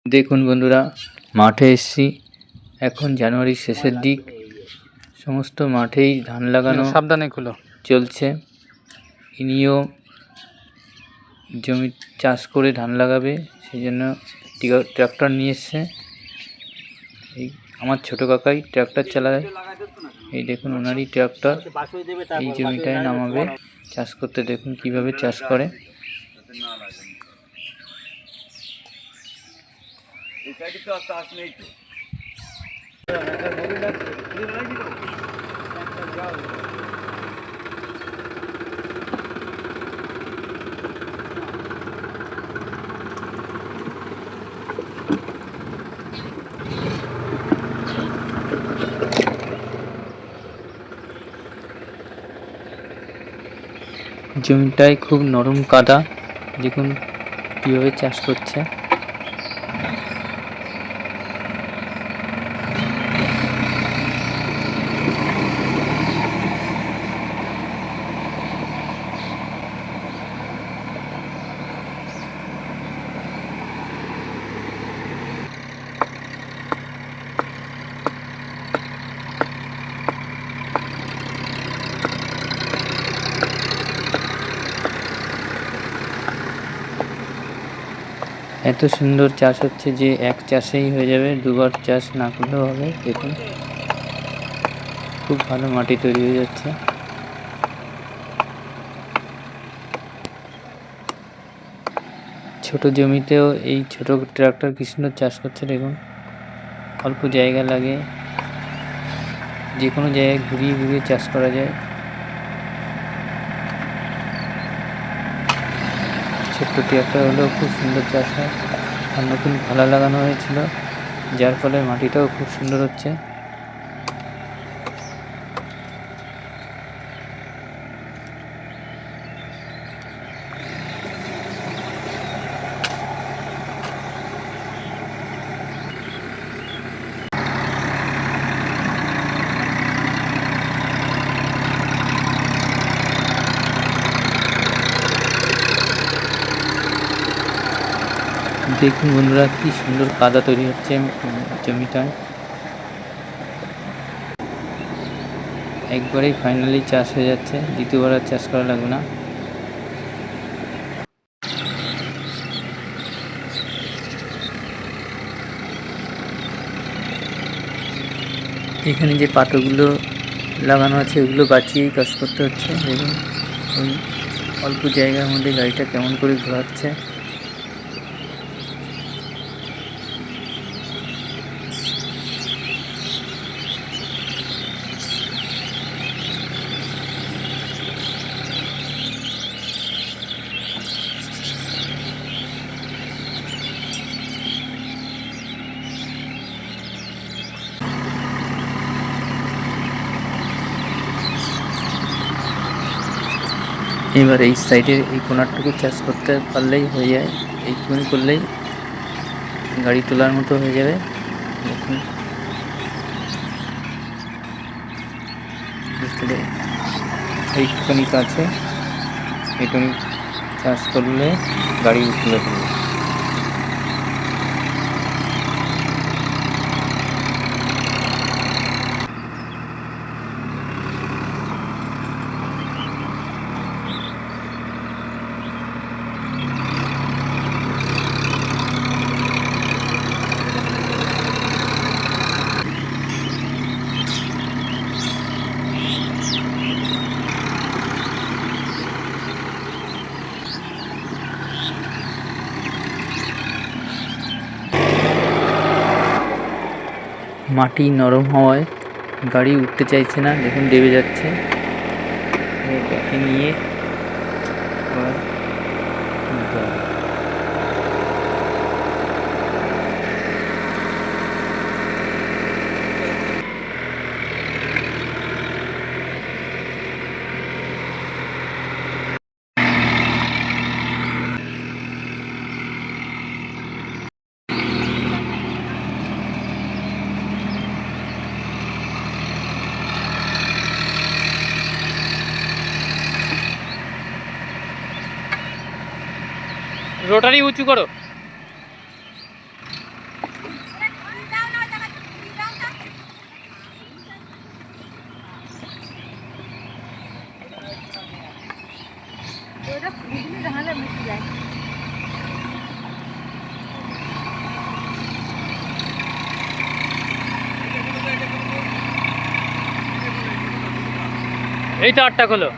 দেখুন বন্ধুরা, মাঠে এসেছি। এখন জানুয়ারির শেষের দিক, সমস্ত মাঠেই ধান লাগানো সাবধানে খুলো চলছে। ইনিও জমি চাষ করে ধান লাগাবে, সেই জন্য ট্রাক্টর নিয়ে এসছে। এই আমার ছোট কাকাই ট্রাক্টর চালায়। এই দেখুন ওনারই ট্রাক্টর এই জমিটায় নামাবে চাষ করতে। দেখুন কিভাবে চাষ করে। জমিটায় খুব নরম কাদা, দেখুন কিভাবে চাষ করছে। এত সুন্দর চাষ হচ্ছে যে এক চাষেই হয়ে যাবে, দুবার চাষ না করলেও হবে। দেখুন খুব ভালো মাটি তৈরি হয়ে যাচ্ছে। ছোট জমিতেও এই ছোট ট্রাক্টর কি সুন্দর চাষ করছে। দেখুন অল্প জায়গা লাগে, যে কোনো জায়গায় ঘুরিয়ে ঘুরিয়ে চাষ করা যায়। ছোট্ট ট্রাক্টর হলেও খুব সুন্দর চাষ হয়। আর নতুন ভালা লাগানো হয়েছিল, যার ফলে মাটিটাও খুব সুন্দর হচ্ছে। দেখুন বন্ধুরা, কি সুন্দর কাদা তৈরি হচ্ছে জমিটায়। একবারেই ফাইনালি চাষ হয়ে যাচ্ছে, দ্বিতীয়বার আর চাষ করা লাগবে না। এখানে যে পাতাগুলো লাগানো আছে ওগুলো বাঁচিয়েই কাজ করতে হচ্ছে। দেখুন ওই অল্প জায়গার মধ্যে গাড়িটা কেমন করে ঘোরাচ্ছে। এবার এই সাইডের এই কোনারটুকু চাষ করতে পারলেই হয়ে যায়। এইটুকুনি করলেই গাড়ি তোলার মতো হয়ে যাবে। দেখুন এইটুখানি কাছে এইটুখানি চাষ করলে গাড়ি তুলে ফেলবে। মাটি নরম হওয়ায় গাড়ি উঠতে চাইছে না, দেখুন দেবে যাচ্ছে। ব্যাকে নিয়ে রোটারি উঁচু করো। এই তো আটটা হলো।